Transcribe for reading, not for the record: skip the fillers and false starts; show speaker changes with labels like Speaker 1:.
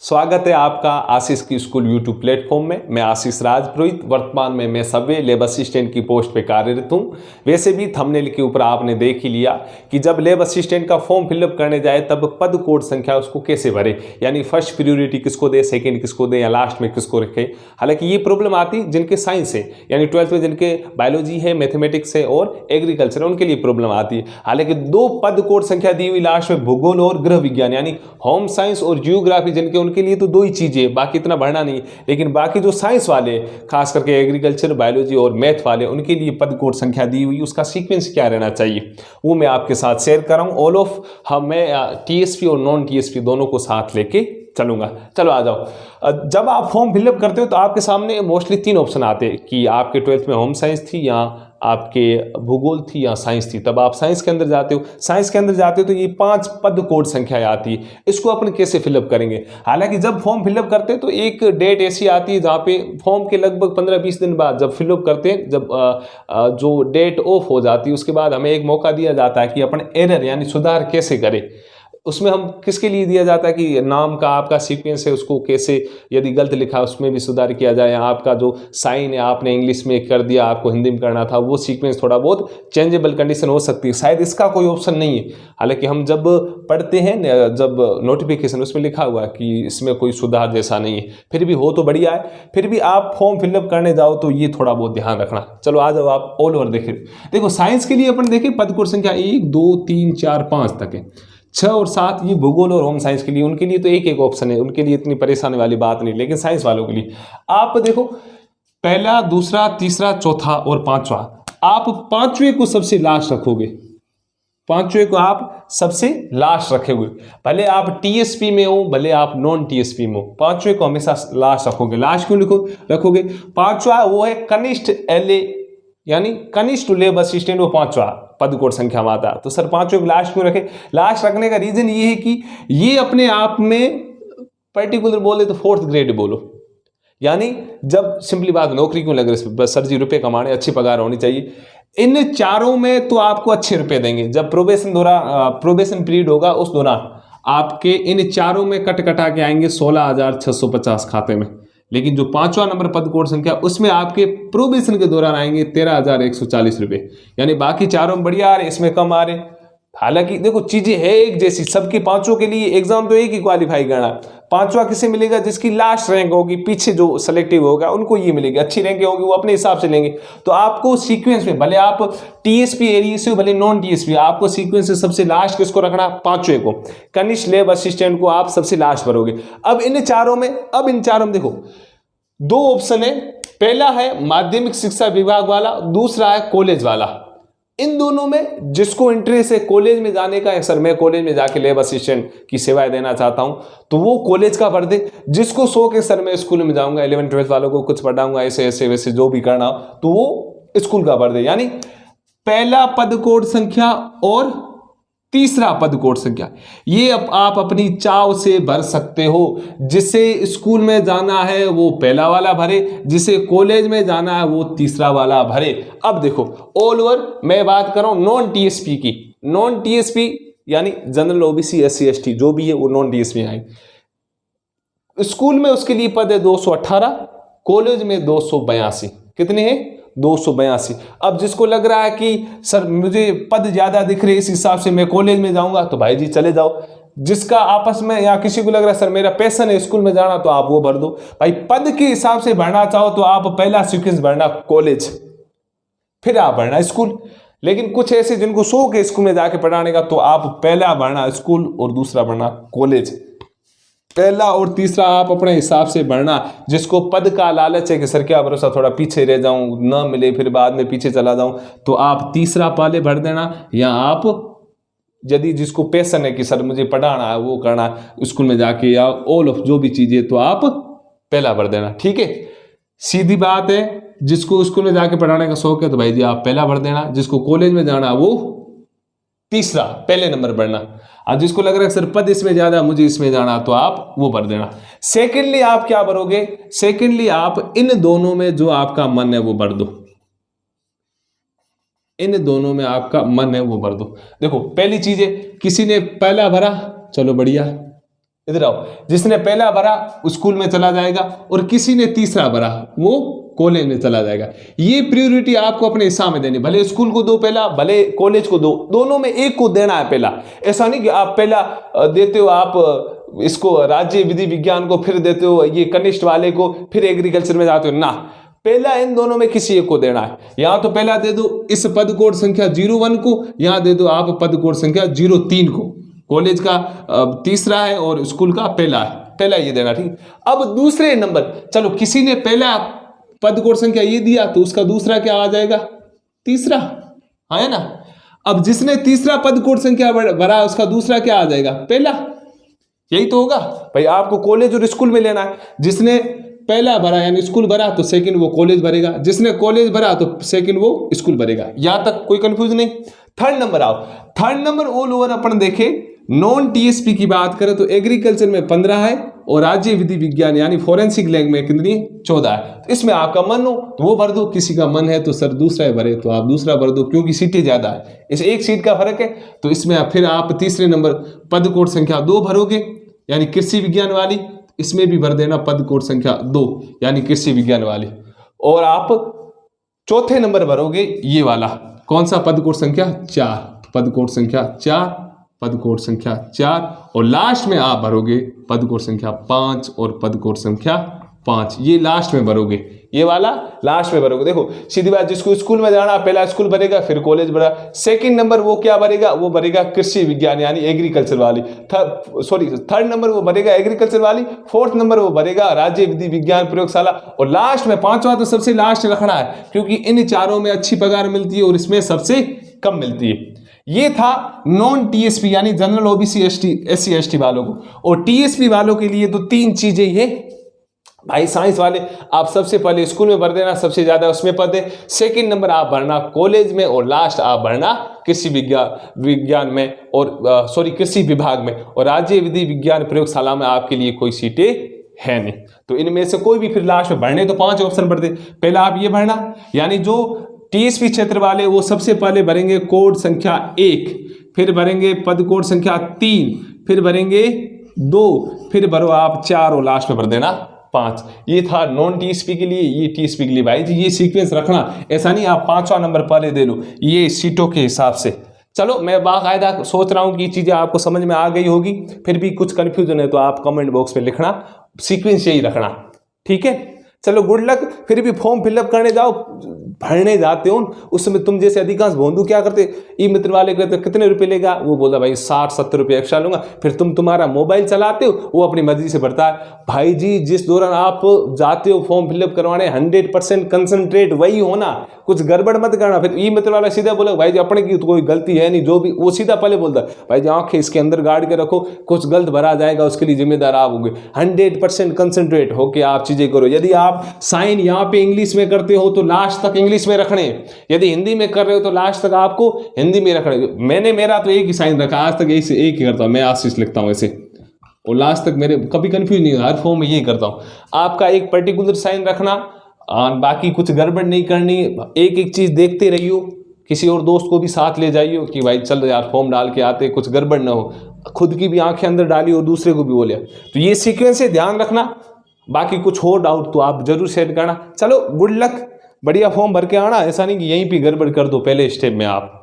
Speaker 1: स्वागत है आपका आशीष की स्कूल यूट्यूब प्लेटफॉर्म में। मैं आशीष राजपुरोहित, वर्तमान में मैं सबवे लैब असिस्टेंट की पोस्ट पे कार्यरत हूँ। वैसे भी थंबनेल के ऊपर आपने देख ही लिया कि जब लैब असिस्टेंट का फॉर्म फिलअप करने जाए तब पद कोड संख्या उसको कैसे भरे, यानी फर्स्ट प्रियोरिटी किसको दे, सेकेंड किसको दे या लास्ट में किसको रखे। हालांकि ये प्रॉब्लम आती जिनके साइंस है, यानी 12th में जिनके बायोलॉजी है, मैथमेटिक्स है और एग्रीकल्चर है, उनके लिए प्रॉब्लम आती है। हालांकि दो पद कोड संख्या दी हुई लास्ट में, भूगोल और गृह विज्ञान यानी होम साइंस और जियोग्राफी, जिनके उनके लिए तो दो ही चीजें, बाकी इतना बढ़ना नहीं। लेकिन बाकी जो साइंस वाले, खास करके एग्रीकल्चर, बायोलॉजी और मैथ वाले, उनके लिए पद कोड संख्या दी हुई, उसका सीक्वेंस क्या रहना चाहिए वो मैं आपके साथ शेयर कर रहा हूं। ऑल ऑफ मैं टीएसपी और नॉन टीएसपी दोनों को साथ लेके चलूंगा। चलो आ जाओ। जब आप फॉर्म फिलअप करते हो तो आपके सामने मोस्टली तीन ऑप्शन आते हैं कि आपके 12th में होम साइंस थी या आपके भूगोल थी या साइंस थी। तब आप साइंस के अंदर जाते हो, साइंस के अंदर जाते हो तो ये 5 पद कोड संख्याएं आती है। इसको अपन कैसे फिलअप करेंगे? हालांकि जब फॉर्म फिलअप करते हैं तो एक डेट ऐसी आती है जहाँ पे फॉर्म के लगभग 15-20 दिन बाद जब फिलअप करते हैं, जब जो डेट ऑफ हो जाती है, उसके बाद हमें एक मौका दिया जाता है कि अपन एरर यानी सुधार कैसे करें। उसमें हम किसके लिए दिया जाता है कि नाम का आपका सीक्वेंस है, उसको कैसे, यदि गलत लिखा उसमें भी सुधार किया जाए, आपका जो साइन है आपने इंग्लिश में कर दिया, आपको हिंदी में करना था, वो सीक्वेंस थोड़ा बहुत चेंजेबल कंडीशन हो सकती है। शायद इसका कोई ऑप्शन नहीं है। हालांकि हम जब पढ़ते हैं, जब नोटिफिकेशन उसमें लिखा हुआ है कि इसमें कोई सुधार जैसा नहीं है, फिर भी हो तो बढ़िया है। फिर भी आप फॉर्म फिलअप करने जाओ तो ये थोड़ा बहुत ध्यान रखना। चलो आ जाओ, आप ऑल ओवर देखिए। देखो साइंस के लिए अपन देखें पद कोड संख्या 1 2 3 4 5 तक है। 6 और 7 ये भूगोल और होम साइंस के लिए, उनके लिए तो एक एक ऑप्शन है, उनके लिए इतनी परेशानी वाली बात नहीं। लेकिन साइंस वालों के लिए आप देखो, पहला, दूसरा, तीसरा, चौथा और पांचवा, आप पांचवे को सबसे लास्ट रखोगे। पांचवे को आप सबसे लास्ट रखे हुए, भले आप टीएसपी में हो, भले आप नॉन टीएसपी में हो, पांचवे को हमेशा लास्ट रखोगे। लास्ट क्यों रखोगे? पांचवा वो है कनिष्ठ एलए यानी कनिष्ठ लैब असिस्टेंट, वो पांचवा पद कोड संख्या में आता है। तो सर पांचवे को लास्ट क्यों रखे? लास्ट रखने का रीजन ये है कि ये अपने आप में पर्टिकुलर बोले तो 4th ग्रेड बोलो, यानी जब सिंपली बात, नौकरी क्यों लग रही है? बस सर जी रुपए कमाने, अच्छी पगार होनी चाहिए। इन चारों में तो आपको अच्छे रुपए देंगे। जब प्रोबेशन पीरियड होगा उस दौरान आपके इन चारों में कट कटा के आएंगे 16,650 खाते में। लेकिन जो पांचवा नंबर पद कोड संख्या, उसमें आपके प्रोबेशन के दौरान आएंगे 13,140 रुपए। यानी बाकी चारों में बढ़िया आ रहे, इसमें कम आ रहे। हालांकि देखो चीजें है एक जैसी सबकी, पांचों के लिए एग्जाम तो एक ही क्वालिफाई करना। पांचवा किसे मिलेगा? जिसकी लास्ट रैंक होगी, पीछे जो सेलेक्टिव होगा उनको ये मिलेगी। अच्छी रैंक होगी वो अपने हिसाब से लेंगे। तो आपको सीक्वेंस में, भले आप टीएसपी एरिया से हो, भले नॉन टीएसपी, आपको सीक्वेंस से सबसे लास्ट किसको रखना? पांचवे को, कनिष्ठ लैब असिस्टेंट को आप सबसे लास्ट भरोगे। अब इन चारों में देखो दो ऑप्शन है। पहला है माध्यमिक शिक्षा विभाग वाला, दूसरा है कॉलेज वाला। इन दोनों में जिसको इंटरेस्ट है कॉलेज में जाने का, सर मैं कॉलेज में जाके लैब असिस्टेंट की सेवाएं देना चाहता हूं, तो वो कॉलेज का भर दे। जिसको शौक है सर मैं स्कूल में जाऊंगा, 11th-12th वालों को कुछ पढ़ाऊंगा, ऐसे ऐसे वैसे जो भी करना हो, तो वो स्कूल का भर दे। यानी पहला पद कोड संख्या और तीसरा पद कोड संख्या, ये आप अपनी चाव से भर सकते हो। जिसे स्कूल में जाना है वो पहला वाला भरे, जिसे कॉलेज में जाना है वो तीसरा वाला भरे। अब देखो ऑल ओवर मैं बात कर रहा हूं नॉन टीएसपी की। नॉन टीएसपी यानी जनरल, ओबीसी, एससी, एसटी जो भी है वो नॉन टीएसपी आए। स्कूल में उसके लिए पद है 218, कॉलेज में 282। कितने हैं? 282। अब जिसको लग रहा है कि सर मुझे पद ज्यादा दिख रहे, इस हिसाब से मैं कॉलेज में जाऊंगा, तो भाई जी चले जाओ। जिसका आपस में, या किसी को लग रहा है सर मेरा पैशन है स्कूल में जाना, तो आप वो भर दो। भाई पद के हिसाब से भरना चाहो तो आप पहला सीक्वेंस भरना कॉलेज, फिर आप भरना स्कूल। लेकिन कुछ ऐसे जिनको शौक है स्कूल में जाके पढ़ाने का, तो आप पहला भरना स्कूल और दूसरा भरना कॉलेज। पहला और तीसरा आप अपने हिसाब से भरना। जिसको पद का लालच है कि सर क्या भरोसा, थोड़ा पीछे रह जाऊं, ना मिले फिर बाद में पीछे चला जाऊं, तो आप तीसरा पहले भर देना। या आप यदि जिसको पैशन है कि सर मुझे पढ़ाना है, वो करना स्कूल में जाके, या ऑल ऑफ जो भी चीजें, तो आप पहला भर देना। ठीक है, सीधी बात है। जिसको स्कूल में जाके पढ़ाने का शौक है तो भाई जी आप पहला भर देना। जिसको कॉलेज में जाना वो तीसरा, पहले नंबर भरना। और जिसको लग रहा है सर पद इसमें ज्यादा, मुझे इसमें जाना, तो आप वो भर देना। सेकेंडली आप क्या भरोगे? सेकेंडली आप इन दोनों में जो आपका मन है वो भर दो। इन दोनों में आपका मन है वो भर दो। देखो पहली चीज है, किसी ने पहला भरा, चलो बढ़िया, इधर आओ, जिसने पहला भरा स्कूल में चला जाएगा और किसी ने तीसरा भरा वो कॉलेज में चला जाएगा। ये प्रायोरिटी आपको अपने हिसाब में देनी, भले स्कूल को दो पहला, भले कॉलेज को दो, दोनों में एक को देना है पहला। ऐसा नहीं कि आप पहला देते हो आप इसको राज्य विधि विज्ञान को, फिर देते हो ये कनिष्ठ वाले को, फिर एग्रीकल्चर में जाते हो ना, पहला इन दोनों में किसी एक को देना है। यहां तो पहला दे दो इस पद कोड संख्या 01 को, यहां दे दो आप पद कोड संख्या 03 को। कॉलेज का तीसरा है और स्कूल का पहला है, पहला ये देना, ठीक। अब दूसरे नंबर, चलो किसी ने पहला पद कोड संख्या ये दिया तो उसका दूसरा क्या आ जाएगा, तीसरा, है ना। अब जिसने तीसरा पद कोड संख्या भरा उसका दूसरा क्या आ जाएगा, पहला। यही तो होगा भाई, आपको कॉलेज और स्कूल में लेना है। जिसने पहला भरा यानी स्कूल भरा तो सेकंड वो कॉलेज भरेगा, जिसने कॉलेज भरा तो सेकंड वो स्कूल भरेगा। यहां तक कोई कंफ्यूज नहीं। थर्ड नंबर आओ, थर्ड नंबर ऑल ओवर अपन देखे नॉन टीएसपी की बात करें तो एग्रीकल्चर में 15 है और राज्य विधि विज्ञान यानी फोरेंसिक लैंग्वेज में कितनी, 14 है। तो इसमें आपका मन हो तो वो भर दो, किसी का मन है तो सर दूसरा भरे तो आप दूसरा भर दो, क्योंकि सीटें ज्यादा है, इस एक सीट का फर्क है। तो इसमें फिर आप तीसरे नंबर पद कोड संख्या 2 भरोगे यानी कृषि विज्ञान वाली, इसमें भी भर देना पद कोड संख्या 2 यानी कृषि विज्ञान वाली। और आप चौथे नंबर भरोगे ये वाला, कौन सा, पद कोड संख्या 4, पद कोड संख्या 4, पद कोड संख्या 4, और लास्ट में आप भरोगे पद कोड संख्या 5 और पद कोड संख्या 5, ये लास्ट में भरोगे, ये वाला लास्ट में भरोगे। देखो सीधी बात, जिसको स्कूल में जाना पहला स्कूल भरेगा फिर कॉलेज भरा, सेकंड नंबर वो क्या भरेगा, वो भरेगा कृषि विज्ञान यानी एग्रीकल्चर वाली, थर्ड नंबर वो भरेगा एग्रीकल्चर वाली, फोर्थ नंबर वो भरेगा राज्य विधि विज्ञान प्रयोगशाला, और लास्ट में पांचवा तो सबसे लास्ट रखना है क्योंकि इन चारों में अच्छी पगार मिलती है और इसमें सबसे कम मिलती है। ये था नॉन टीएसपी यानी जनरल ओबीसी एससी एसटी वालों को। और टीएसपी वालों के लिए तो 3 चीजें ये भाई, साइंस वाले आप सबसे पहले स्कूल में भर देना, सबसे ज्यादा उसमें पद है, सेकंड नंबर आप भरना कॉलेज में, और लास्ट आप भरना कृषि विज्ञान में और कृषि विभाग में, और राज्य विधि विज्ञान प्रयोगशाला में आपके लिए कोई सीटें है नहीं। तो इनमें से कोई भी फिर लास्ट में भरने तो 5 ऑप्शन भर दे। पहला आप ये भरना, यानी जो टीएसपी क्षेत्र वाले वो सबसे पहले भरेंगे कोड संख्या 1, फिर भरेंगे पद कोड संख्या 3, फिर भरेंगे 2, फिर भरो आप 4 और लास्ट में भर देना 5। ये था नॉन टीएसपी के लिए। ये टीएसपी के लिए भाई जी ये सीक्वेंस रखना, ऐसा नहीं आप 5वां नंबर पहले दे लो, ये सीटों के हिसाब से। चलो मैं बाकायदा सोच रहा हूँ कि चीज़ें आपको समझ में आ गई होगी, फिर भी कुछ कन्फ्यूजन है तो आप कमेंट बॉक्स में लिखना, सीक्वेंस यही रखना, ठीक है। चलो गुड लक। फिर भी फॉर्म फिलअप करने जाओ, भरने जाते हो उस समय तुम जैसे अधिकांश बंधु क्या करते, ई मित्र वाले कहते कितने रुपए लेगा, वो बोला भाई 60-70 रुपये एक्स्ट्रा लूंगा, फिर तुम तुम्हारा मोबाइल चलाते हो, वो अपनी मर्जी से भरता है। भाई जी जिस दौरान आप जाते हो फॉर्म फिलअप करवाने 100% कंसंट्रेट वही होना, कुछ गड़बड़ मत करना। फिर ई मित्र वाला सीधा बोला भाई जी अपने की तो कोई गलती है नहीं, जो भी वो सीधा पहले बोलता भाई जी आंखें इसके अंदर गाड़ के रखो, कुछ गलत भरा जाएगा उसके लिए जिम्मेदार आप होंगे। 100% कंसंट्रेट होके आप चीजें करो। यदि आप साइन यहाँ पे इंग्लिश में करते हो तो लास्ट तक इंग्लिश में रखने, यदि हिंदी में कर रहे हो तो लास्ट तक आपको हिंदी में रखने। मेरा तो एक ही साइन रखा आज तक, एक ही करता हूँ मैं, आशीष लिखता हूँ ऐसे, और लास्ट तक मेरे कभी कंफ्यूज नहीं, हर फॉर्म में यही करता हूँ। आपका एक पर्टिकुलर साइन रखना, बाकी कुछ गड़बड़ नहीं करनी, एक एक चीज देखते रहियो, किसी और दोस्त को भी साथ ले जाइयो कि भाई चल यार फॉर्म डाल के आते, कुछ गड़बड़ ना हो, खुद की भी आंखें अंदर डाली और दूसरे को भी बोले। तो ये सीक्वेंस से ध्यान रखना, बाकी कुछ हो डाउट तो आप जरूर शेयर करना। चलो गुड लक, बढ़िया फॉर्म भर के आना, ऐसा नहीं कि यहीं पे गड़बड़ कर दो पहले स्टेप में आप।